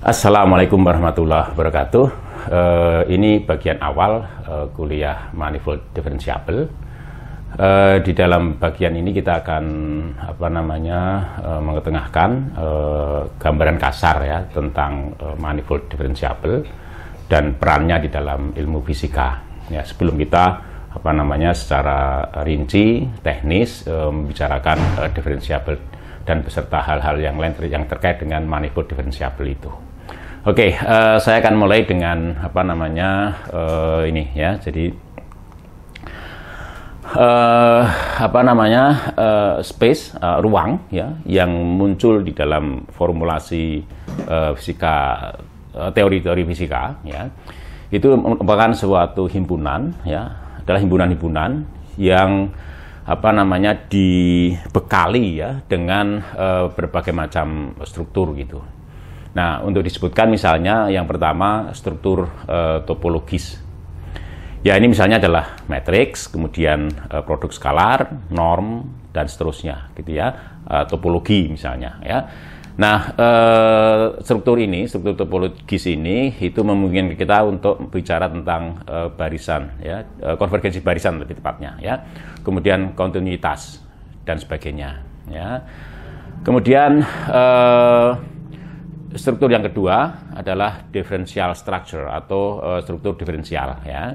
Assalamualaikum warahmatullahi wabarakatuh. Ini bagian awal kuliah manifold differentiable. Di dalam bagian ini kita akan mengetengahkan gambaran kasar ya tentang manifold differentiable dan perannya di dalam ilmu fisika. Ya, sebelum kita secara rinci teknis membicarakan differentiable dan beserta hal-hal yang lain yang terkait dengan manifold differentiable itu. Oke, saya akan mulai dengan ini ya. Jadi space ruang ya yang muncul di dalam formulasi fisika, teori-teori fisika ya. Itu merupakan suatu himpunan ya, adalah himpunan-himpunan yang dibekali ya dengan berbagai macam struktur gitu. Nah, untuk disebutkan misalnya yang pertama struktur topologis. Ya, ini misalnya adalah matriks, kemudian produk skalar, norm dan seterusnya gitu ya. Topologi misalnya ya. Nah, struktur topologis ini itu memungkinkan kita untuk bicara tentang barisan ya, konvergensi barisan lebih tepatnya ya. Kemudian kontinuitas dan sebagainya ya. Kemudian struktur yang kedua adalah differential structure atau struktur diferensial ya.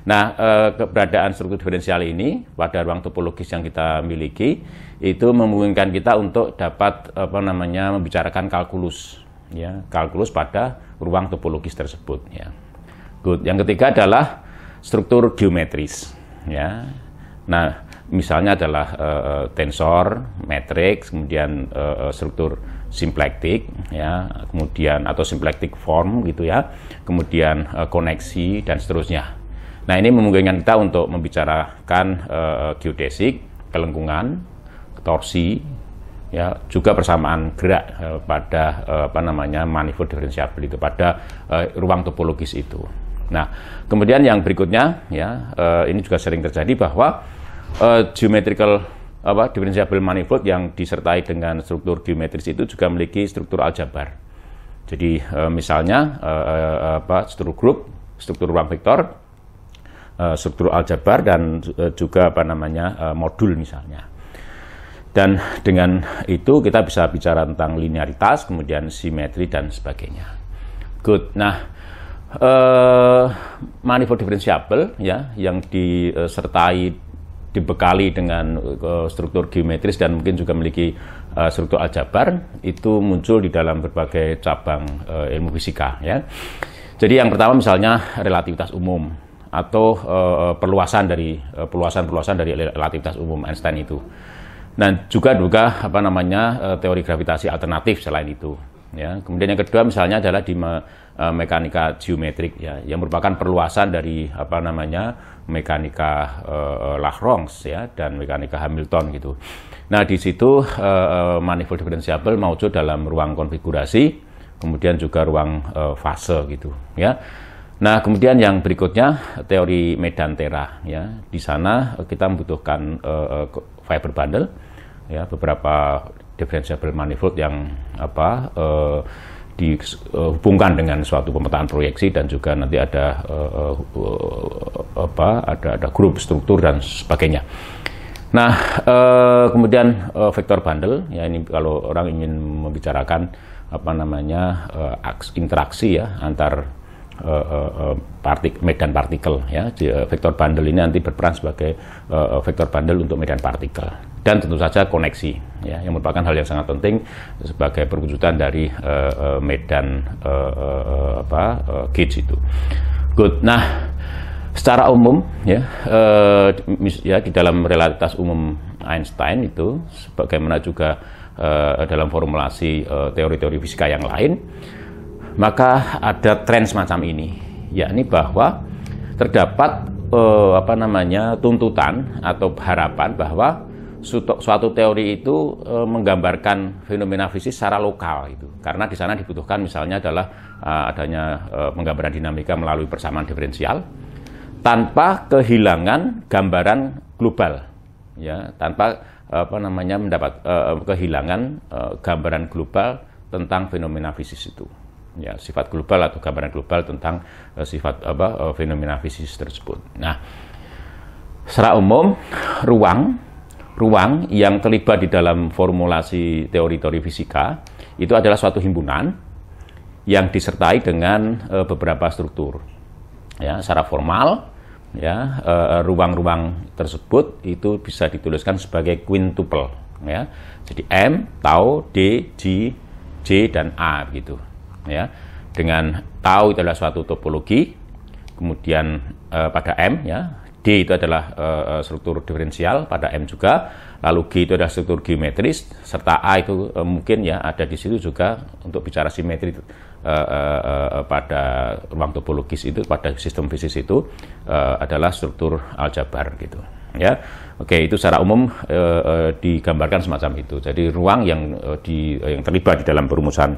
Nah, keberadaan struktur diferensial ini pada ruang topologis yang kita miliki itu memungkinkan kita untuk dapat membicarakan kalkulus ya, kalkulus pada ruang topologis tersebut ya. Good. Yang ketiga adalah struktur geometris ya. Nah, misalnya adalah tensor, matriks, kemudian struktur symplectic ya, kemudian atau symplectic form gitu ya, kemudian koneksi dan seterusnya. Nah, ini memungkinkan kita untuk membicarakan geodesik, kelengkungan, torsi ya, juga persamaan gerak pada manifold differentiable itu pada ruang topologis itu. Nah, kemudian yang berikutnya ya, ini juga sering terjadi bahwa geometrical differentiable manifold yang disertai dengan struktur geometris itu juga memiliki struktur aljabar. Jadi misalnya struktur grup, struktur ruang vektor, struktur aljabar dan juga modul misalnya. Dan dengan itu kita bisa bicara tentang linearitas, kemudian simetri dan sebagainya. Good. Nah, manifold differentiable ya yang dibekali dengan struktur geometris dan mungkin juga memiliki struktur aljabar itu muncul di dalam berbagai cabang ilmu fisika ya. Jadi yang pertama misalnya relativitas umum atau perluasan dari relativitas umum Einstein itu. Dan juga teori gravitasi alternatif selain itu ya. Kemudian yang kedua misalnya adalah di mekanika geometrik ya, yang merupakan perluasan dari mekanika Lagrange ya dan mekanika Hamilton gitu. Nah, di situ manifold differentiable mewujud dalam ruang konfigurasi, kemudian juga ruang fase gitu ya. Nah, kemudian yang berikutnya teori medan Terah ya. Di sana kita membutuhkan fiber bundle ya, beberapa differentiable manifold yang dihubungkan dengan suatu pemetaan proyeksi dan juga nanti ada grup struktur dan sebagainya. Nah, kemudian vektor bundle ya, ini kalau orang ingin membicarakan interaksi ya antar medan partikel ya. Vektor bundle ini nanti berperan sebagai vektor bundle untuk medan partikel dan tentu saja koneksi ya, yang merupakan hal yang sangat penting sebagai perwujudan dari medan gauge itu. Good. Nah, secara umum ya, di dalam relativitas umum Einstein itu sebagaimana juga dalam formulasi teori-teori fisika yang lain, maka ada tren semacam ini, yakni bahwa terdapat tuntutan atau harapan bahwa suatu teori itu menggambarkan fenomena fisik secara lokal itu, karena di sana dibutuhkan misalnya adalah adanya penggambaran dinamika melalui persamaan diferensial tanpa kehilangan gambaran global ya, tanpa mendapat kehilangan gambaran global tentang fenomena fisik itu. ya, sifat global atau gambaran global tentang sifat fenomena fisik tersebut. Nah, secara umum ruang yang terlibat di dalam formulasi teori-teori fisika itu adalah suatu himpunan yang disertai dengan beberapa struktur. Ya, secara formal, ya, ruang-ruang tersebut itu bisa dituliskan sebagai quintuple. Ya, jadi M, tau, D, G, J, dan A gitu. Ya, dengan tau itu adalah suatu topologi, kemudian pada M, ya, D itu adalah struktur diferensial, pada M juga, lalu G itu adalah struktur geometris, serta A itu mungkin ya ada di situ juga untuk bicara simetri pada ruang topologis itu, pada sistem fisik itu adalah struktur aljabar gitu. Ya, oke, itu secara umum digambarkan semacam itu. Jadi ruang yang terlibat di dalam perumusan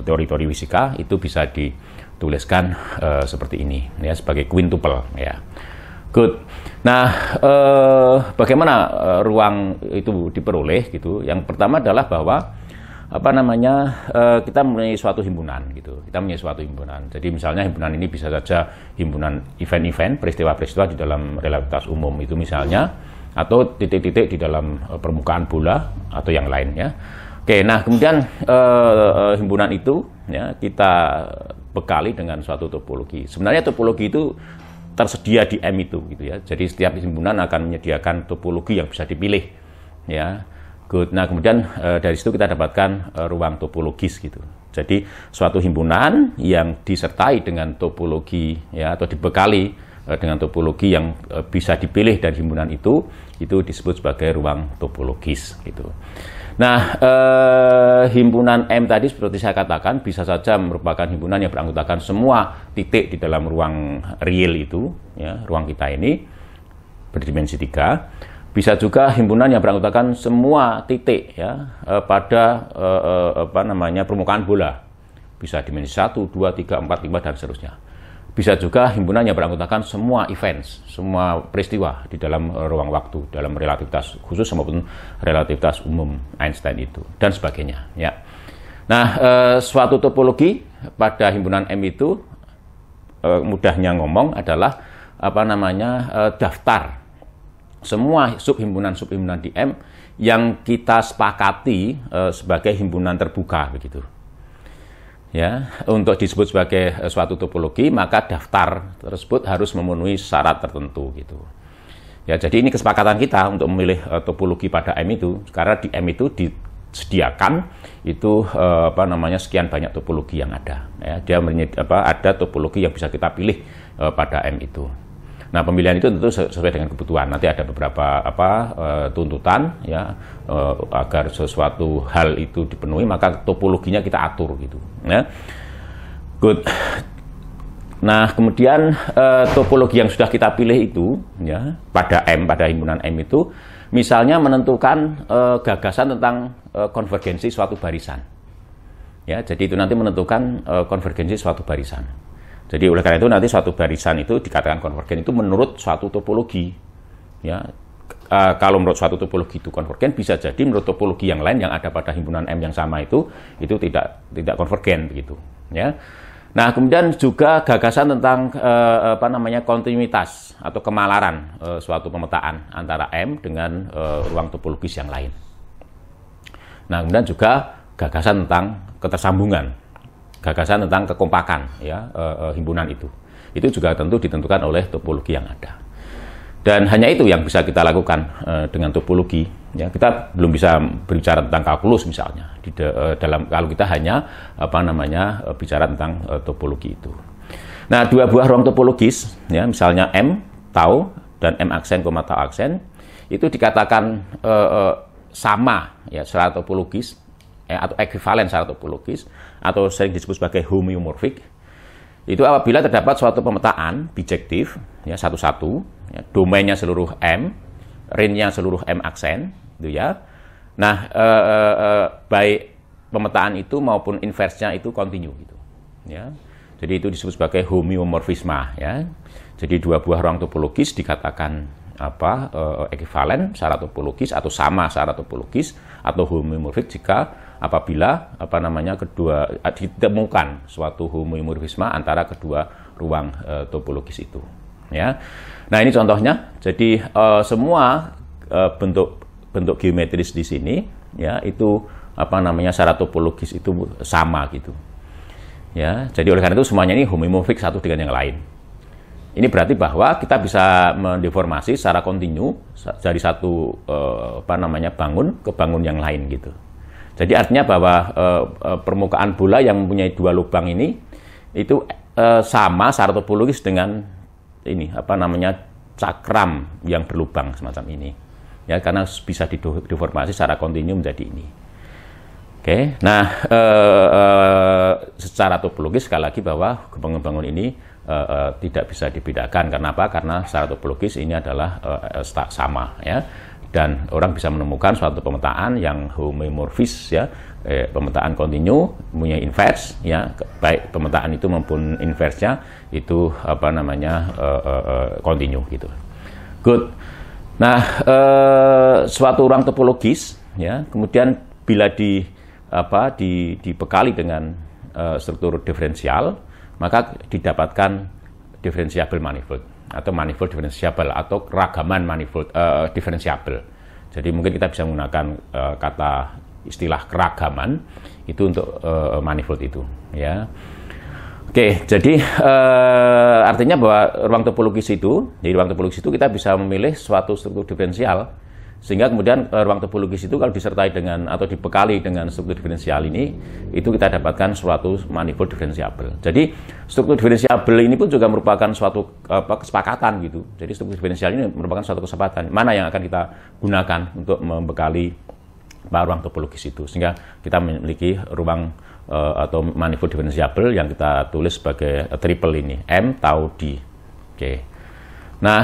teori-teori fisika itu bisa dituliskan seperti ini, ya, sebagai quintuple. Ya, good. Nah, bagaimana ruang itu diperoleh gitu? Yang pertama adalah bahwa kita mempunyai suatu himpunan gitu. Kita mempunyai suatu himpunan. Jadi misalnya himpunan ini bisa saja himpunan event-event, peristiwa-peristiwa di dalam relativitas umum itu misalnya, atau titik-titik di dalam permukaan bola atau yang lainnya. Oke, nah kemudian himpunan itu ya kita bekali dengan suatu topologi. Sebenarnya topologi itu tersedia di M itu gitu ya. Jadi setiap himpunan akan menyediakan topologi yang bisa dipilih ya. Good. Nah, kemudian dari situ kita dapatkan ruang topologis gitu. Jadi suatu himpunan yang disertai dengan topologi ya, atau dibekali dengan topologi yang bisa dipilih dari himpunan itu disebut sebagai ruang topologis gitu. Nah, himpunan M tadi seperti saya katakan bisa saja merupakan himpunan yang beranggotakan semua titik di dalam ruang real itu ya, ruang kita ini berdimensi 3. Bisa juga himpunan yang beranggotakan semua titik ya pada permukaan bola. Bisa dimensi 1, 2, 3, 4, 5 dan seterusnya. Bisa juga himpunan yang beranggotakan semua events, semua peristiwa di dalam ruang waktu, dalam relativitas khusus maupun relativitas umum Einstein itu dan sebagainya ya. Nah, suatu topologi pada himpunan M itu mudahnya ngomong adalah daftar semua subhimpunan di M yang kita sepakati sebagai himpunan terbuka begitu. Ya, untuk disebut sebagai suatu topologi, maka daftar tersebut harus memenuhi syarat tertentu gitu. Ya, jadi ini kesepakatan kita untuk memilih topologi pada M itu, karena di M itu disediakan itu sekian banyak topologi yang ada. Ya, dia ada topologi yang bisa kita pilih pada M itu. Nah, pemilihan itu tentu sesuai dengan kebutuhan. Nanti ada beberapa tuntutan ya agar sesuatu hal itu dipenuhi, maka topologinya kita atur gitu. Ya. Good. Nah, kemudian topologi yang sudah kita pilih itu ya pada himpunan M itu misalnya menentukan gagasan tentang konvergensi suatu barisan. Ya, jadi itu nanti menentukan konvergensi suatu barisan. Jadi oleh karena itu nanti suatu barisan itu dikatakan konvergen itu menurut suatu topologi. Ya, kalau menurut suatu topologi itu konvergen, bisa jadi menurut topologi yang lain yang ada pada himpunan M yang sama itu tidak konvergen begitu. Ya. Nah, kemudian juga gagasan tentang kontinuitas atau kemalaran suatu pemetaan antara M dengan ruang topologis yang lain. Nah, kemudian juga gagasan tentang ketersambungan. Gagasan tentang kekompakan ya himpunan itu juga tentu ditentukan oleh topologi yang ada, dan hanya itu yang bisa kita lakukan dengan topologi ya. Kita belum bisa berbicara tentang kalkulus misalnya kalau kita hanya bicara tentang topologi itu. Nah, dua buah ruang topologis ya, misalnya M tau dan M aksen, tau aksen itu dikatakan sama ya secara topologis atau ekuivalen secara topologis atau sering disebut sebagai homeomorphic itu apabila terdapat suatu pemetaan bijektif ya satu-satu ya, domainnya seluruh M, range-nya seluruh M aksen gitu ya. Nah, baik pemetaan itu maupun inverse-nya itu kontinu gitu ya. Jadi itu disebut sebagai homeomorfisme ya. Jadi dua buah ruang topologis dikatakan ekuivalen secara topologis atau sama secara topologis atau homeomorphic jika apabila ditemukan suatu homeomorfisme antara kedua ruang topologis itu. Ya. Nah, ini contohnya. Jadi semua bentuk geometris di sini ya itu secara topologis itu sama gitu. Ya, jadi oleh karena itu semuanya ini homeomorfik satu dengan yang lain. Ini berarti bahwa kita bisa mendeformasi secara kontinu dari satu bangun ke bangun yang lain gitu. Jadi artinya bahwa permukaan bola yang mempunyai dua lubang ini itu sama secara topologis dengan ini cakram yang berlubang semacam ini. Ya, karena bisa dideformasi secara kontinu menjadi ini. Oke, nah secara topologis sekali lagi bahwa bangun-bangun ini tidak bisa dibedakan. Karena apa? Karena secara topologis ini adalah sama, ya. Dan orang bisa menemukan suatu pemetaan yang homeomorfis, ya, pemetaan kontinu, punya inverse, ya, baik pemetaan itu maupun inverse-nya itu kontinu gitu. Good. Nah, suatu ruang topologis, ya, kemudian bila dibekali dengan struktur diferensial, maka didapatkan differentiable manifold atau manifold differentiable atau keragaman manifold differentiable. Jadi mungkin kita bisa menggunakan istilah keragaman itu untuk manifold itu, ya. Oke, jadi artinya bahwa ruang topologis itu kita bisa memilih suatu struktur diferensial, sehingga kemudian ruang topologis itu kalau disertai dengan atau dibekali dengan struktur diferensial ini, itu kita dapatkan suatu manifold diferensiable. Jadi struktur diferensiable ini pun juga merupakan suatu kesepakatan gitu. Jadi struktur diferensial ini merupakan suatu kesepakatan mana yang akan kita gunakan untuk membekali ruang topologis itu, sehingga kita memiliki ruang atau manifold diferensiable yang kita tulis sebagai triple ini, M, tau, D. Oke. Nah,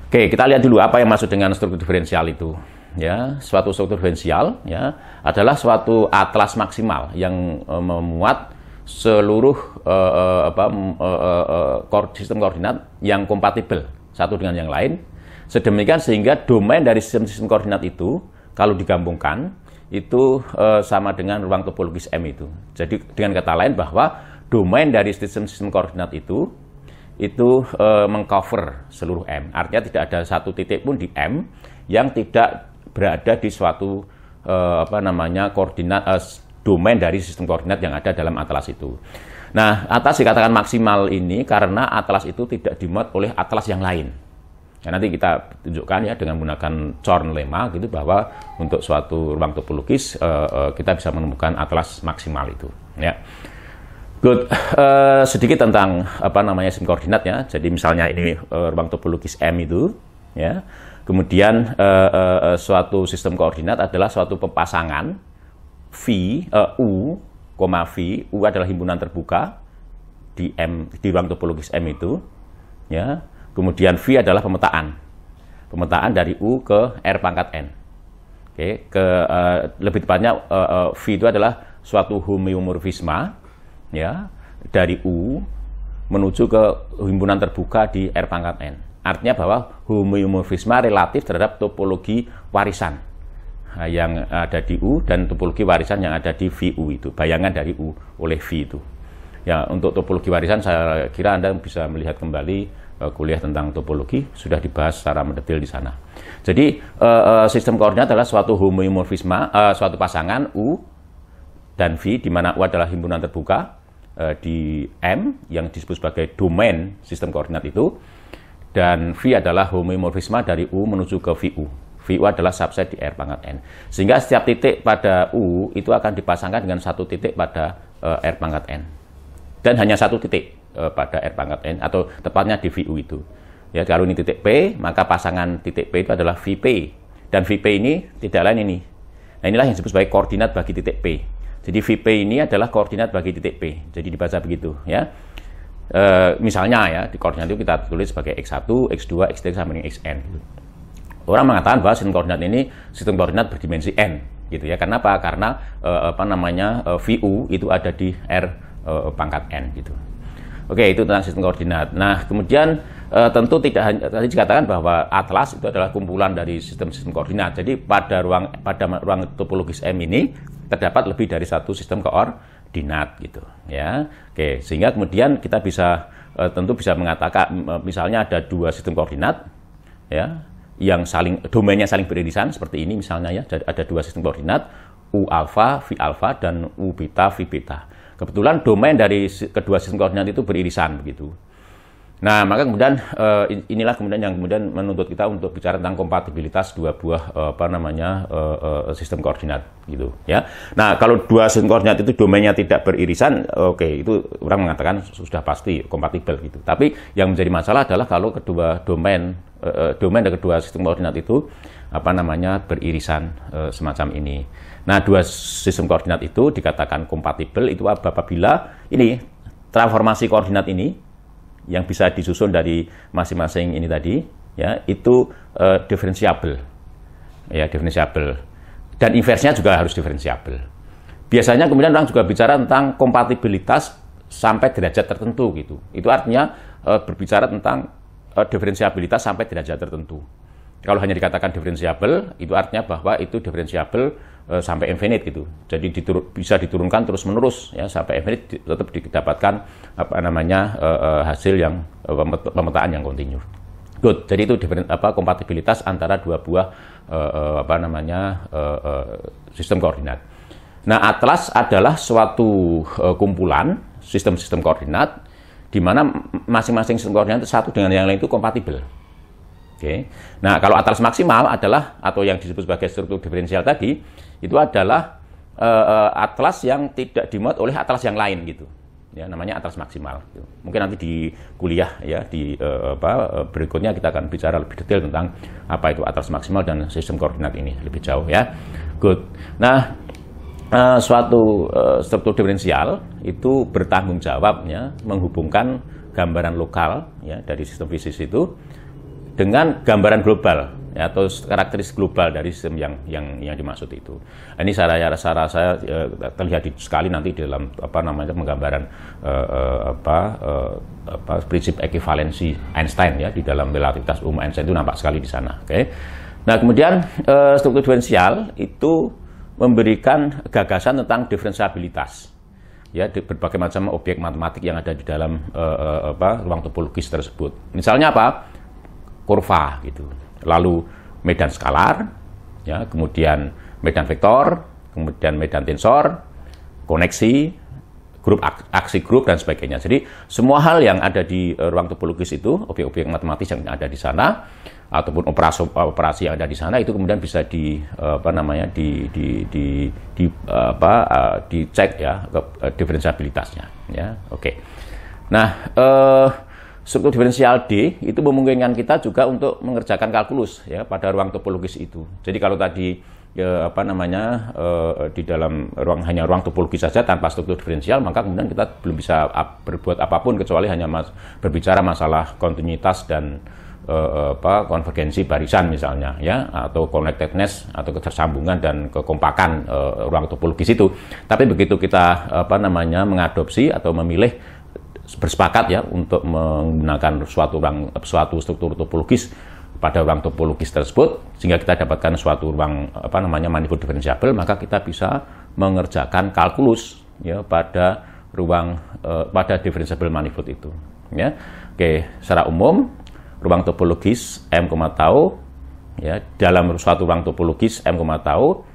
kita lihat dulu apa yang maksud dengan struktur diferensial itu. Ya, suatu struktur diferensial, ya, adalah suatu atlas maksimal yang memuat seluruh sistem koordinat yang kompatibel satu dengan yang lain. Sedemikian sehingga domain dari sistem koordinat itu kalau digabungkan itu sama dengan ruang topologis M itu. Jadi dengan kata lain bahwa domain dari sistem koordinat itu mengcover seluruh M. Artinya tidak ada satu titik pun di M yang tidak berada di suatu koordinat domain dari sistem koordinat yang ada dalam atlas itu. Nah, atlas dikatakan maksimal ini karena atlas itu tidak dimuat oleh atlas yang lain. Ya, nanti kita tunjukkan ya dengan menggunakan Chorn lemma gitu bahwa untuk suatu ruang topologis kita bisa menemukan atlas maksimal itu. Ya. Good. Sedikit tentang sistem koordinat ya. Jadi misalnya ini ruang topologis M itu, ya. Kemudian suatu sistem koordinat adalah suatu pepasangan U, V. U adalah himpunan terbuka di ruang topologis M itu, ya. Kemudian V adalah pemetaan dari U ke R pangkat N. Oke, lebih tepatnya V itu adalah suatu homeomorfisme, ya, dari U menuju ke himpunan terbuka di R pangkat N. Artinya bahwa homeomorfisme relatif terhadap topologi warisan yang ada di U dan topologi warisan yang ada di VU itu, bayangan dari U oleh V itu. Ya, untuk topologi warisan saya kira Anda bisa melihat kembali kuliah tentang topologi, sudah dibahas secara mendetail di sana. Jadi sistem koordinat adalah suatu homeomorfisme, suatu pasangan U dan V, di mana U adalah himpunan terbuka di M yang disebut sebagai domain sistem koordinat itu, dan V adalah homeomorfisme dari U menuju ke VU. VU adalah subset di R pangkat N. Sehingga setiap titik pada U itu akan dipasangkan dengan satu titik pada R pangkat N. Dan hanya satu titik pada R pangkat N, atau tepatnya di VU itu. Ya, kalau ini titik P, maka pasangan titik P itu adalah VP. Dan VP ini tidak lain ini. Nah, inilah yang disebut sebagai koordinat bagi titik P. Jadi VP ini adalah koordinat bagi titik P. Jadi dibaca begitu, ya. Misalnya ya, di koordinat itu kita tulis sebagai X1, X2, X3 sampai dengan Xn. Orang mengatakan bahwa sistem koordinat ini sistem koordinat berdimensi N, gitu ya. Kenapa? Karena VU itu ada di R pangkat N, gitu. Oke, itu tentang sistem koordinat. Nah, kemudian tentu tidak hanya tadi dikatakan bahwa atlas itu adalah kumpulan dari sistem-sistem koordinat. Jadi pada ruang topologis M ini terdapat lebih dari satu sistem koordinat gitu ya. Oke, sehingga kemudian kita bisa tentu bisa mengatakan misalnya ada dua sistem koordinat ya yang domainnya saling beririsan seperti ini misalnya ya, ada dua sistem koordinat U alfa, V alfa dan U beta, V beta. Kebetulan domain dari kedua sistem koordinat itu beririsan begitu. Nah, maka kemudian inilah kemudian yang kemudian menuntut kita untuk bicara tentang kompatibilitas dua buah sistem koordinat gitu ya. Nah, kalau dua sistem koordinat itu domainnya tidak beririsan, oke, itu orang mengatakan sudah pasti kompatibel gitu. Tapi yang menjadi masalah adalah kalau kedua domain dari kedua sistem koordinat itu beririsan semacam ini. Nah, dua sistem koordinat itu dikatakan kompatibel itu apabila ini transformasi koordinat ini yang bisa disusun dari masing-masing ini tadi ya itu diferensiabel ya, diferensiabel, dan inversnya juga harus diferensiabel. Biasanya kemudian orang juga bicara tentang kompatibilitas sampai derajat tertentu gitu. Itu artinya berbicara tentang diferensiabilitas sampai derajat tertentu. Kalau hanya dikatakan diferensiabel, itu artinya bahwa itu diferensiabel sampai infinite gitu. Jadi bisa diturunkan terus-menerus ya sampai infinite, tetap didapatkan hasil yang pemetaan yang kontinu. Good. Jadi itu kompatibilitas antara dua buah sistem koordinat. Nah, atlas adalah suatu kumpulan sistem-sistem koordinat di mana masing-masing sistem koordinat satu dengan yang lain itu kompatibel. Oke. Nah, kalau atlas maksimal adalah atau yang disebut sebagai struktur diferensial tadi itu adalah atlas yang tidak dimuat oleh atlas yang lain gitu. Ya, namanya atlas maksimal. Gitu. Mungkin nanti di kuliah ya di berikutnya kita akan bicara lebih detail tentang apa itu atlas maksimal dan sistem koordinat ini lebih jauh ya. Good. Nah, suatu struktur diferensial itu bertanggung jawab ya menghubungkan gambaran lokal ya dari sistem fisis itu dengan gambaran global ya, atau karakteristik global dari sistem yang dimaksud itu. Ini saya terlihat sekali nanti di dalam penggambaran prinsip ekivalensi Einstein ya di dalam relativitas umum Einstein itu nampak sekali di sana. Oke. Nah, kemudian struktur diferensial itu memberikan gagasan tentang diferensiabilitas ya berbagai macam objek matematik yang ada di dalam ruang topologis tersebut. Misalnya apa? Kurva gitu, lalu medan skalar, ya, kemudian medan vektor, kemudian medan tensor, koneksi, grup aksi grup dan sebagainya. Jadi semua hal yang ada di ruang topologis itu, objek-objek matematis yang ada di sana ataupun operasi yang ada di sana itu kemudian bisa dicek ya diferensiabilitasnya. Ya, oke. Nah. Struktur diferensial D itu memungkinkan kita juga untuk mengerjakan kalkulus ya pada ruang topologis itu. Jadi kalau tadi di dalam ruang topologis saja tanpa struktur diferensial, maka kemudian kita belum bisa berbuat apapun kecuali hanya berbicara masalah kontinuitas dan konvergensi barisan misalnya ya, atau connectedness atau ketersambungan dan kekompakan ruang topologis itu. Tapi begitu kita mengadopsi atau memilih bersepakat ya untuk menggunakan suatu struktur topologis pada ruang topologis tersebut sehingga kita dapatkan suatu ruang manifold diferensiabel, maka kita bisa mengerjakan kalkulus ya pada diferensiabel manifold itu ya. Oke, secara umum ruang topologis M, tau ya, dalam suatu ruang topologis M, tau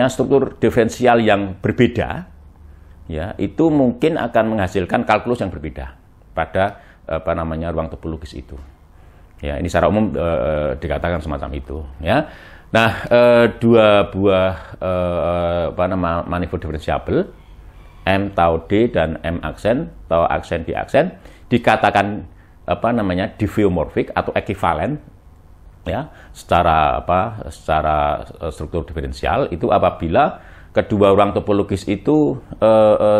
struktur diferensial yang berbeda ya itu mungkin akan menghasilkan kalkulus yang berbeda pada ruang topologis itu ya. Ini secara umum dikatakan semacam itu ya. Nah, dua buah manifold diferensiabel M tau D dan M aksen tau aksen D aksen dikatakan diffeomorphic atau ekivalen ya secara struktur diferensial itu apabila kedua ruang topologis itu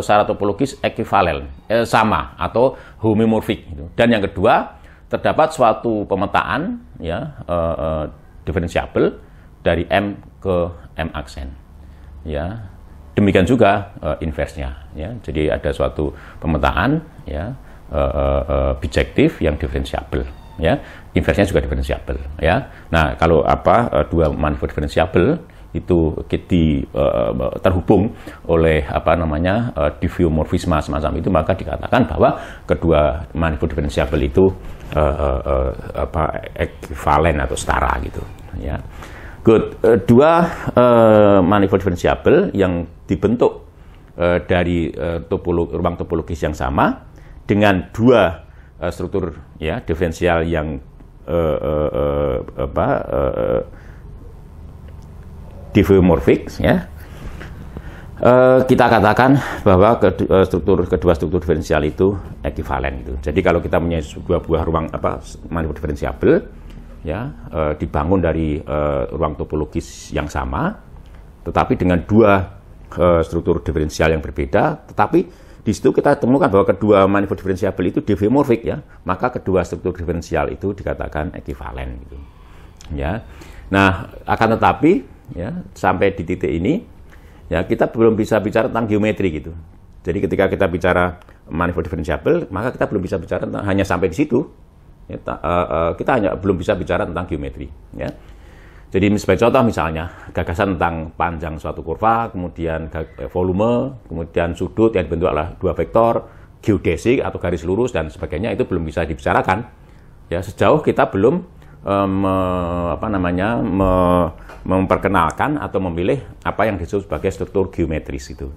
secara topologis ekivalen, sama atau homomorfik. Gitu. Dan yang kedua, terdapat suatu pemetaan ya diferensiabel dari M ke M aksen. Ya, demikian juga inversnya. Ya, jadi ada suatu pemetaan ya bijektif yang diferensiabel, ya. Inversnya juga diferensiabel, ya. Nah, kalau dua manifold diferensiabel itu terhubung oleh diffeomorfisme semacam itu, maka dikatakan bahwa kedua manifold diferensiabel itu ekivalen atau setara gitu, ya. Good. Dua manifold diferensiabel yang dibentuk dari ruang topologis yang sama dengan dua struktur ya diferensial yang diffeomorfik, ya. Kita katakan bahwa kedua struktur diferensial itu ekivalen gitu. Jadi kalau kita punya dua buah ruang manifold diferensiabel, ya, dibangun dari ruang topologis yang sama, tetapi dengan dua struktur diferensial yang berbeda, tetapi di situ kita temukan bahwa kedua manifold diferensiabel itu diffeomorfik, ya, maka kedua struktur diferensial itu dikatakan ekivalen gitu, ya. Nah, akan tetapi, ya, sampai di titik ini, ya, kita belum bisa bicara tentang geometri gitu. Jadi ketika kita bicara manifold diferensiabel, maka kita belum bisa bicara hanya sampai di situ. Ya, kita belum bisa bicara tentang geometri, ya. Jadi sebagai contoh misalnya gagasan tentang panjang suatu kurva, kemudian volume, kemudian sudut yang dibentuk oleh dua vektor, geodesik atau garis lurus dan sebagainya, itu belum bisa dibicarakan, ya, sejauh kita belum memperkenalkan atau memilih apa yang disebut sebagai struktur geometris itu.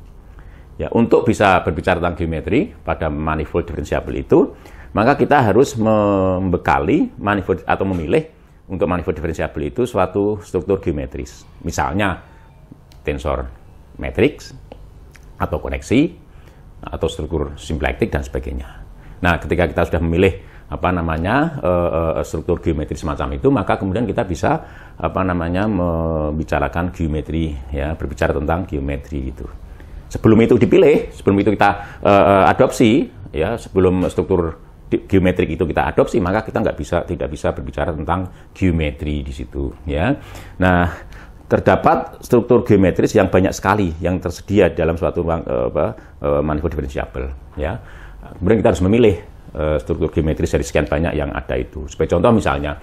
Ya, untuk bisa berbicara tentang geometri pada manifold diferensiabel itu, maka kita harus membekali manifold atau memilih untuk manifold diferensiabel itu suatu struktur geometris. Misalnya tensor matrix atau koneksi atau struktur simplektik dan sebagainya. Nah, ketika kita sudah memilih struktur geometri semacam itu, maka kemudian kita bisa membicarakan geometri, ya, berbicara tentang geometri gitu. Sebelum itu dipilih, sebelum itu kita adopsi, ya, sebelum struktur geometrik itu kita adopsi, maka kita tidak bisa berbicara tentang geometri di situ, ya. Nah, terdapat struktur geometris yang banyak sekali yang tersedia dalam suatu ruang manifold diferensiabel, ya. Kemudian kita harus memilih struktur geometris dari sekian banyak yang ada itu. Sebagai contoh misalnya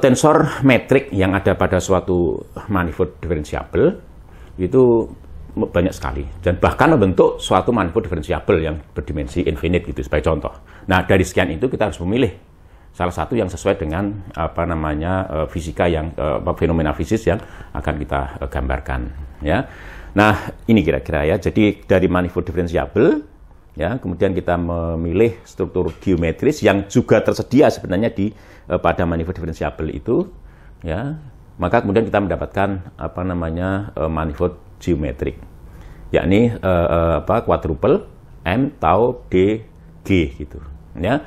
tensor metrik yang ada pada suatu manifold diferensiabel itu banyak sekali dan bahkan membentuk suatu manifold diferensiabel yang berdimensi infinite gitu, sebagai contoh. Nah, dari sekian itu kita harus memilih salah satu yang sesuai dengan fisika yang fenomena fisis yang akan kita gambarkan, ya. Nah, ini kira-kira, ya. Jadi dari manifold diferensiabel, ya, kemudian kita memilih struktur geometris yang juga tersedia sebenarnya pada manifold diferensiabel itu, ya. Maka kemudian kita mendapatkan manifold geometrik, yakni quadruple M tau D G gitu, ya.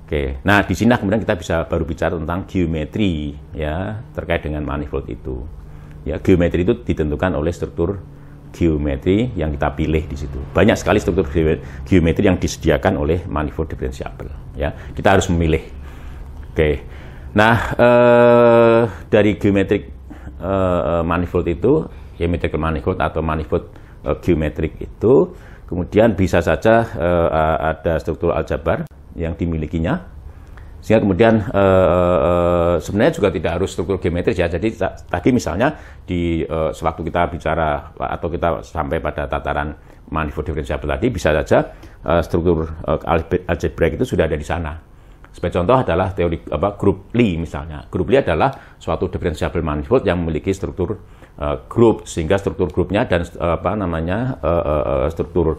Oke. Nah, di sini kemudian kita baru bicara tentang geometri, ya, terkait dengan manifold itu. Ya, geometri itu ditentukan oleh struktur geometri yang kita pilih di situ. Banyak sekali struktur geometri yang disediakan oleh manifold diferensiabel, ya. Kita harus memilih. Oke. Nah, dari geometrik manifold itu, geometrical manifold atau manifold geometrik itu, kemudian bisa saja ada struktur aljabar yang dimilikinya, sehingga kemudian sebenarnya juga tidak harus struktur geometris, ya. Jadi tadi misalnya sewaktu kita bicara atau kita sampai pada tataran manifold diferensiabel tadi, bisa saja struktur algebraik itu sudah ada di sana. Sebagai contoh adalah teori grup Lie misalnya. Grup Lie adalah suatu diferensiabel manifold yang memiliki struktur grup, sehingga struktur grupnya dan struktur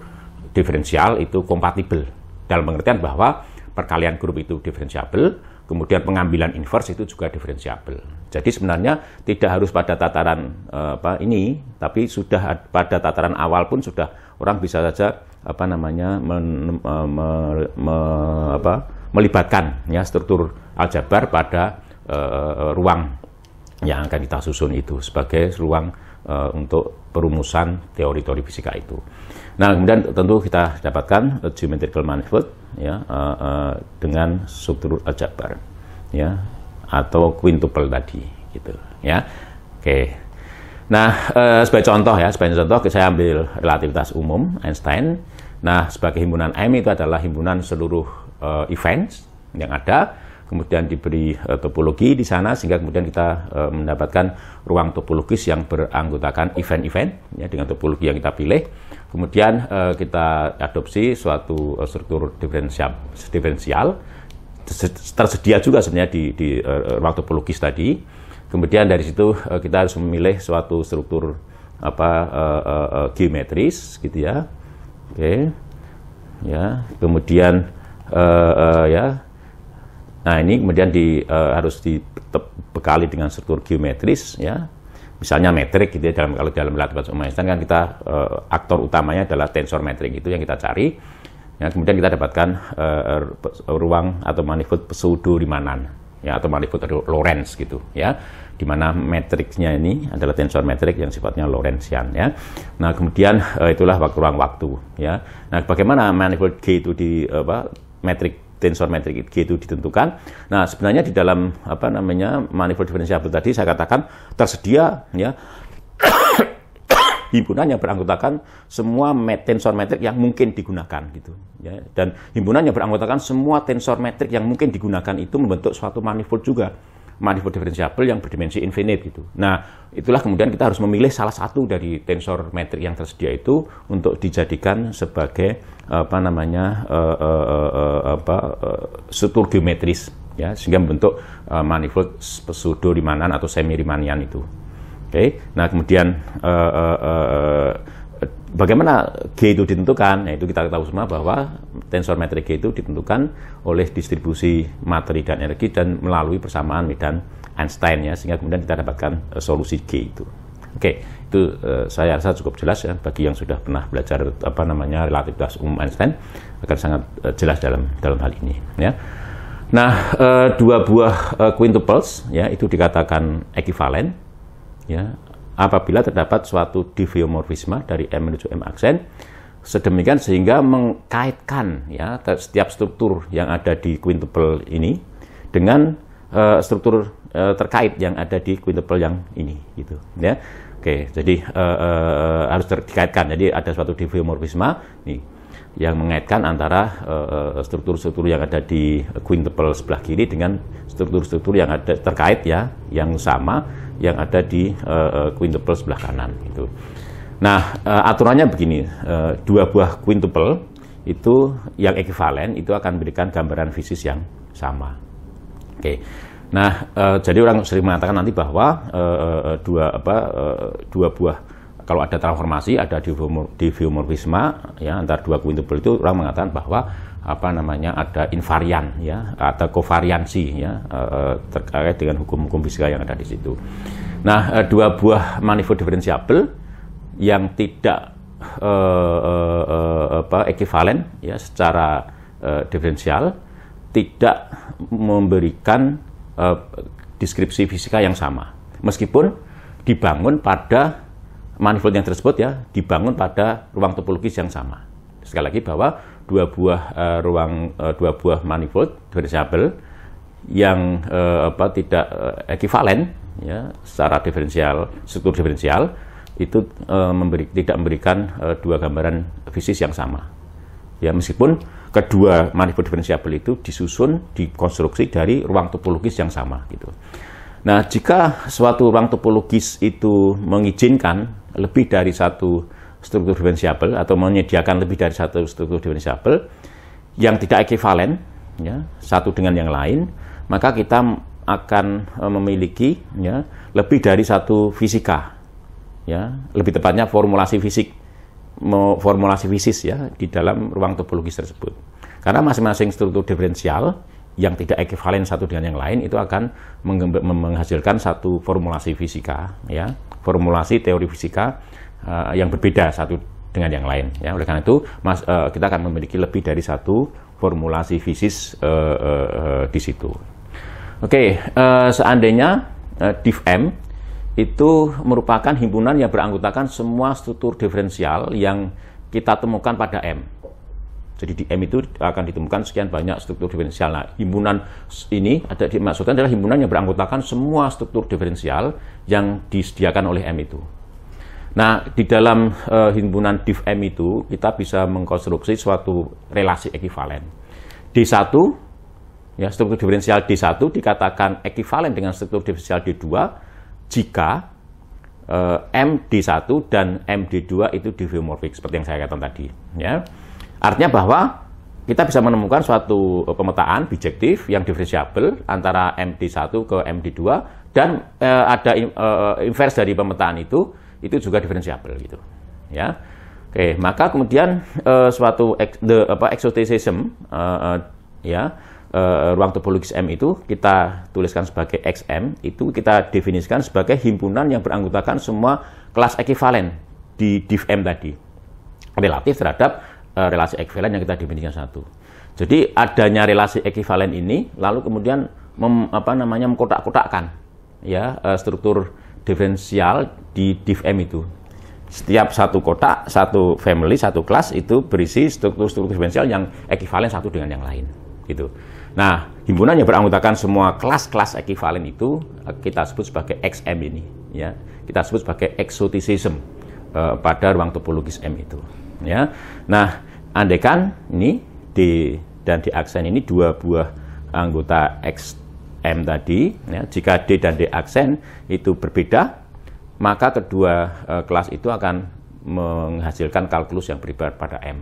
diferensial itu kompatibel, dalam pengertian bahwa perkalian grup itu diferensiabel, kemudian pengambilan inverse itu juga diferensiabel. Jadi sebenarnya tidak harus pada tataran ini, tapi sudah pada tataran awal pun sudah orang bisa saja melibatkan, ya, struktur aljabar pada ruang yang akan kita susun itu sebagai ruang untuk perumusan teori-teori fisika itu. Nah, kemudian tentu kita dapatkan geometrical manifold, ya, dengan struktur aljabar, ya, atau quintuple tadi gitu, ya. Oke. Nah, sebagai contoh saya ambil relativitas umum Einstein. Nah, sebagai himpunan M itu adalah himpunan seluruh events yang ada, kemudian diberi topologi di sana sehingga kemudian kita mendapatkan ruang topologis yang beranggotakan event-event ya, dengan topologi yang kita pilih. Kemudian kita adopsi suatu struktur diferensial tersedia juga sebenarnya di ruang topologis tadi. Kemudian dari situ kita harus memilih suatu struktur geometris gitu ya. Oke, ya. Kemudian ya, nah ini kemudian harus dibekali dengan struktur geometris ya. Misalnya metrik gitu ya, kalau dalam relativitas umum Einstein kan kita aktor utamanya adalah tensor metrik, itu yang kita cari. Ya, kemudian kita dapatkan ruang atau manifold pseudo-Riemannan ya, atau manifold Lorentz gitu ya, di mana matriksnya ini adalah tensor metrik yang sifatnya Lorentzian ya. Nah, kemudian itulah ruang waktu ya. Nah, bagaimana manifold G itu tensor metrik G itu ditentukan? Nah, sebenarnya di dalam manifold diferensiabel tadi saya katakan tersedia ya himpunan yang beranggotakan semua tensor metrik yang mungkin digunakan gitu ya. Dan himpunan yang beranggotakan semua tensor metrik yang mungkin digunakan itu membentuk suatu manifold juga, manifold diferensiabel yang berdimensi infinite gitu. Nah, itulah kemudian kita harus memilih salah satu dari tensor metrik yang tersedia itu untuk dijadikan sebagai struktur geometris ya, sehingga membentuk manifold pseudo-Riemannan atau semi-Riemannian itu. Oke, nah kemudian bagaimana G itu ditentukan? Nah, itu kita tahu semua bahwa tensor metrik G itu ditentukan oleh distribusi materi dan energi dan melalui persamaan medan Einstein ya, sehingga kemudian kita dapatkan solusi G itu. Oke, itu saya rasa cukup jelas ya bagi yang sudah pernah belajar relativitas umum Einstein, akan sangat jelas dalam hal ini ya. Nah, dua buah quintuples ya itu dikatakan ekivalen ya apabila terdapat suatu diffeomorfisme dari M menuju M aksen sedemikian sehingga mengkaitkan ya setiap struktur yang ada di quintuple ini dengan struktur terkait yang ada di quintuple yang ini gitu ya. Oke, jadi harus dikaitkan. Jadi ada suatu diffeomorfisme nih yang mengaitkan antara struktur-struktur yang ada di quintuple sebelah kiri dengan struktur-struktur yang ada terkait ya, yang sama yang ada di quintuple sebelah kanan itu. Nah, aturannya begini, dua buah quintuple itu yang ekivalen itu akan memberikan gambaran fisis yang sama. Oke. Nah, jadi orang sering mengatakan nanti bahwa dua buah kalau ada transformasi, ada diffeomorfisme ya antara dua quintuple itu, orang mengatakan bahwa ada invarian ya atau kovariansi ya terkait dengan hukum-hukum fisika yang ada di situ. Nah, dua buah manifold diferensiabel yang tidak ekivalen ya secara diferensial tidak memberikan deskripsi fisika yang sama, meskipun dibangun pada manifold yang tersebut ya dibangun pada ruang topologis yang sama. Sekali lagi bahwa dua buah manifold diferensiabel yang tidak ekivalen ya secara diferensial, struktur diferensial itu tidak memberikan dua gambaran fisis yang sama ya, meskipun kedua manifold diferensiabel itu disusun, dikonstruksi dari ruang topologis yang sama gitu. Nah, jika suatu ruang topologis itu mengizinkan lebih dari satu struktur diferensiabel atau menyediakan lebih dari satu struktur diferensiabel yang tidak ekivalen ya satu dengan yang lain, maka kita akan memiliki ya lebih dari satu fisika ya, lebih tepatnya formulasi fisis ya di dalam ruang topologis tersebut. Karena masing-masing struktur diferensial yang tidak ekivalen satu dengan yang lain itu akan menghasilkan satu formulasi fisika ya, formulasi teori fisika yang berbeda satu dengan yang lain ya. Oleh karena itu kita akan memiliki lebih dari satu formulasi fisis di situ. Oke, seandainya div M itu merupakan himpunan yang beranggotakan semua struktur diferensial yang kita temukan pada M. Jadi di M itu akan ditemukan sekian banyak struktur diferensial. Nah, himpunan ini maksudnya adalah himpunan yang beranggotakan semua struktur diferensial yang disediakan oleh M itu. Nah, di dalam himpunan div M itu kita bisa mengkonstruksi suatu relasi ekivalen. D1, ya, struktur diferensial D1 dikatakan ekivalen dengan struktur diferensial D2 jika M D1 dan M D2 itu diffeomorphic, seperti yang saya katakan tadi. Ya. Artinya bahwa kita bisa menemukan suatu pemetaan bijektif yang diferensiabel antara M D1 ke M D2 dan ada inverse dari pemetaan itu juga diferensiabel gitu. Ya. Oke, maka kemudian suatu exoticism ruang topologis M itu kita tuliskan sebagai XM, itu kita definisikan sebagai himpunan yang beranggotakan semua kelas ekivalen di div M tadi, relatif terhadap relasi ekivalen yang kita definisikan satu. Jadi adanya relasi ekivalen ini lalu kemudian mengkotak-kotakkan ya struktur diferensial di div M itu. Setiap satu kotak, satu family, satu kelas itu berisi struktur-struktur diferensial yang ekivalen satu dengan yang lain gitu. Nah, himpunan yang beranggotakan semua kelas-kelas ekivalen itu kita sebut sebagai XM ini, ya. Kita sebut sebagai exoticism pada ruang topologis M itu, ya. Nah, andaikan ini D dan D aksen ini dua buah anggota XM tadi, ya. Jika D dan D aksen itu berbeda, maka kedua kelas itu akan menghasilkan kalkulus yang berbeda pada M.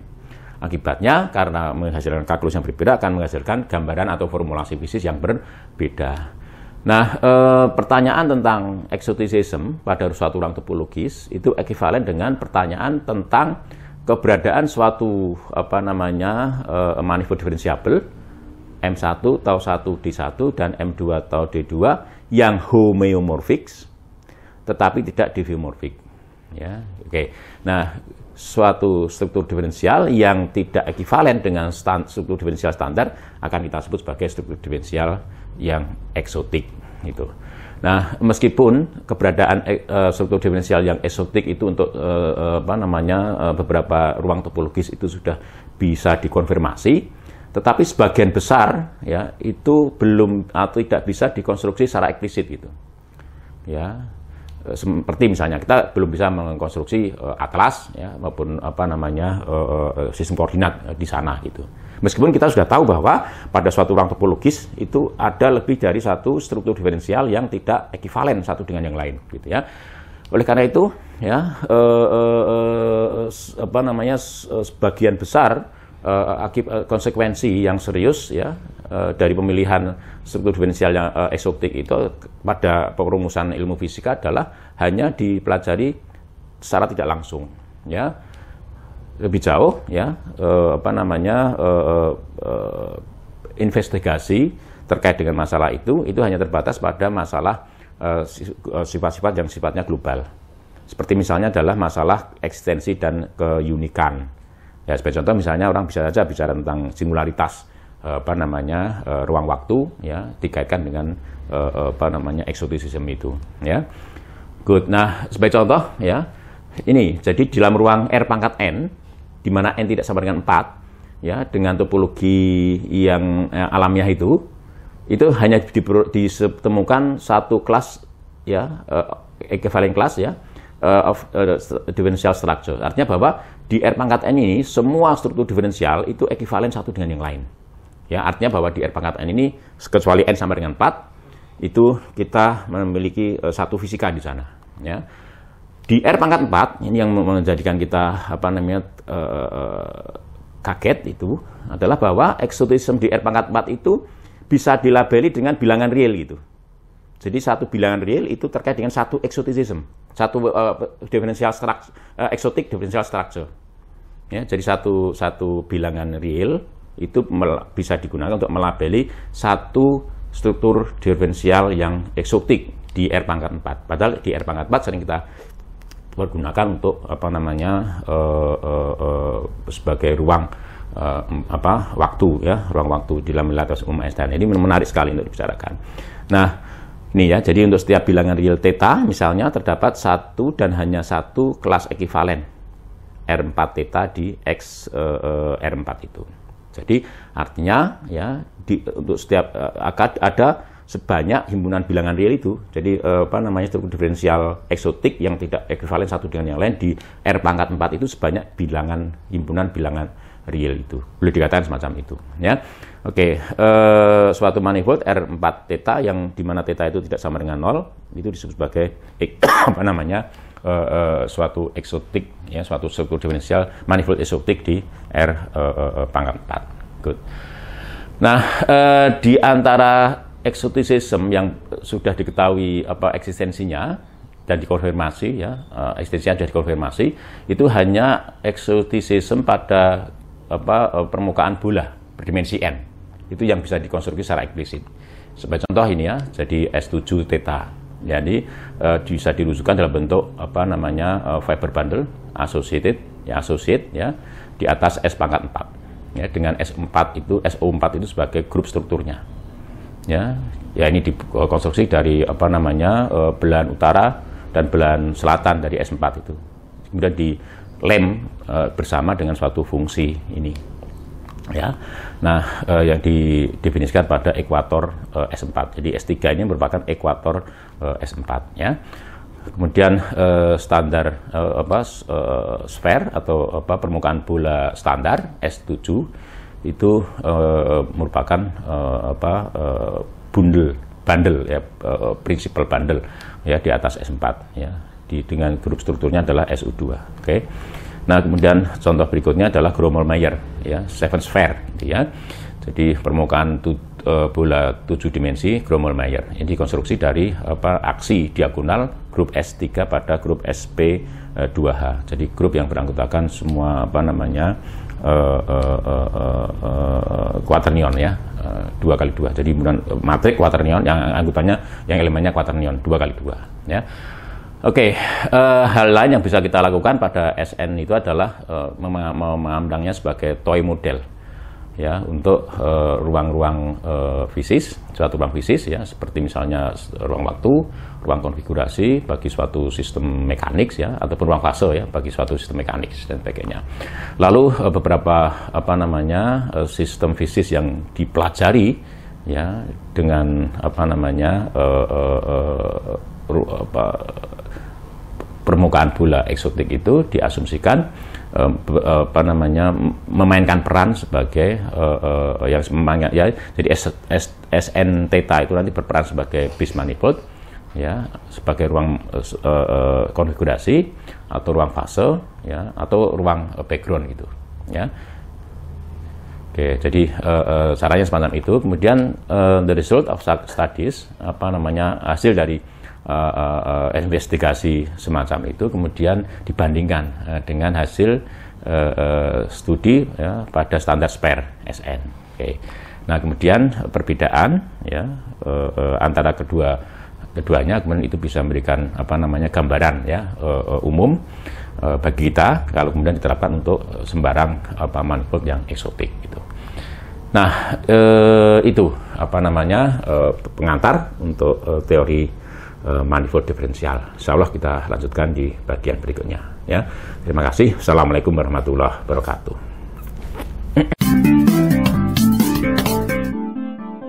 Akibatnya, karena menghasilkan kalkulus yang berbeda, akan menghasilkan gambaran atau formulasi fisis yang berbeda. Nah, pertanyaan tentang exoticism pada suatu ruang topologis itu ekivalen dengan pertanyaan tentang keberadaan suatu manifold diferensiabel M1 tau 1 D1 dan M2 tau D2 yang homeomorphic tetapi tidak diffeomorphic. Ya, oke. Nah, suatu struktur diferensial yang tidak ekivalen dengan struktur diferensial standar akan kita sebut sebagai struktur diferensial yang eksotik gitu. Nah, meskipun keberadaan struktur diferensial yang eksotik itu untuk beberapa ruang topologis itu sudah bisa dikonfirmasi, tetapi sebagian besar ya itu belum atau tidak bisa dikonstruksi secara eksplisit gitu. Ya. Seperti misalnya kita belum bisa mengkonstruksi atlas ya, maupun sistem koordinat di sana gitu. Meskipun kita sudah tahu bahwa pada suatu ruang topologis itu ada lebih dari satu struktur diferensial yang tidak ekivalen satu dengan yang lain gitu ya. Oleh karena itu ya sebagian besar konsekuensi yang serius ya dari pemilihan struktur diferensial yang eksotik itu pada perumusan ilmu fisika adalah hanya dipelajari secara tidak langsung ya, lebih jauh ya investigasi terkait dengan masalah itu hanya terbatas pada masalah sifat-sifat yang sifatnya global, seperti misalnya adalah masalah eksistensi dan keunikan. Ya, sebagai contoh misalnya orang bisa saja bicara tentang singularitas ruang waktu ya dikaitkan dengan exoticism itu ya. Good. Nah, sebagai contoh ya, ini jadi di dalam ruang R pangkat N di mana N tidak sama dengan 4 ya, dengan topologi yang alamiah itu hanya ditemukan satu kelas ya, equivalent kelas ya of differential structure. Artinya bahwa di R pangkat N ini semua struktur diferensial itu ekivalen satu dengan yang lain. Ya, artinya bahwa di R pangkat N ini kecuali N sama dengan 4 itu kita memiliki satu fisika di sana. Ya. Di R pangkat 4 ini yang menjadikan kita kaget itu adalah bahwa exoticism di R pangkat 4 itu bisa dilabeli dengan bilangan real gitu. Jadi satu bilangan real itu terkait dengan satu exoticism, satu differential structure, exotic differential structure. Ya, jadi satu bilangan real itu bisa digunakan untuk melabeli satu struktur diferensial yang eksotik di R pangkat 4. Padahal di R pangkat 4 sering kita pergunakan untuk sebagai ruang waktu ya, ruang waktu di dalam relativas umum Einstein. Ini menarik sekali untuk dibicarakan. Nah, ini ya, jadi untuk setiap bilangan real theta misalnya terdapat satu dan hanya satu kelas ekivalen R4 theta di X R4 itu. Jadi artinya ya untuk setiap ada sebanyak himpunan bilangan real itu. Jadi struktur diferensial eksotik yang tidak ekuivalen satu dengan yang lain di R pangkat 4 itu sebanyak himpunan bilangan real itu. Boleh dikatakan semacam itu, ya. Oke, suatu manifold R4 theta yang dimana theta itu tidak sama dengan 0 itu disebut sebagai suatu eksotik, ya, suatu struktur diferensial manifold eksotik di R pangkat 4. Good. Nah, di antara eksotisisme yang sudah diketahui eksistensinya dan dikonfirmasi, ya, eksistensinya sudah dikonfirmasi, itu hanya eksotisisme pada permukaan bola berdimensi n. Itu yang bisa dikonstruksi secara eksplisit. Sebagai contoh ini, ya, jadi S7 theta. Jadi bisa dirujukan dalam bentuk fiber bundle associate, ya, di atas S pangkat 4. Ya, dengan S4 itu SO4 itu sebagai grup strukturnya. Ya ini dikonstruksi dari belahan utara dan belahan selatan dari S4 itu. Kemudian dilem bersama dengan suatu fungsi ini. Ya. Nah, yang didefinisikan pada ekuator S4. Jadi S3 ini merupakan ekuator S4, ya. Kemudian standar sphere atau permukaan bola standar S7 itu merupakan bundle, ya, principal bundle, ya, di atas S4, ya, dengan grup strukturnya adalah SU2. Oke. Nah, kemudian contoh berikutnya adalah Gromov-Meyer, ya, seven sphere, ya. Jadi permukaan bola 7 dimensi Gromov-Meyer. Ini dikonstruksi dari aksi diagonal grup S3 pada grup SP2H. Jadi grup yang beranggotakan semua quaternion, ya, 2x2. Jadi matrik quaternion yang anggotanya, yang elemennya quaternion 2x2, ya. Oke, hal lain yang bisa kita lakukan pada SN itu adalah memandangnya sebagai toy model, ya, untuk ruang-ruang fisis, suatu ruang fisis, ya, seperti misalnya ruang waktu, ruang konfigurasi bagi suatu sistem mekanik, ya, ataupun ruang fase, ya, bagi suatu sistem mekanik dan sebagainya. Lalu beberapa sistem fisis yang dipelajari, ya, dengan permukaan bola eksotik itu diasumsikan memainkan peran sebagai jadi SN theta itu nanti berperan sebagai base manifold, ya, sebagai ruang konfigurasi atau ruang fase, ya, atau ruang background gitu, ya. Oke, jadi caranya semacam itu. Kemudian the result of studies, hasil dari investigasi semacam itu kemudian dibandingkan dengan hasil studi, ya, pada standar sphere SN. Oke. Nah, kemudian perbedaan, ya, antara keduanya kemudian itu bisa memberikan gambaran, ya, umum bagi kita kalau kemudian diterapkan untuk sembarang manifold yang eksotik gitu. Nah, itu pengantar untuk teori manifold diferensial. Insya Allah kita lanjutkan di bagian berikutnya, ya. Terima kasih. Assalamualaikum warahmatullahi wabarakatuh.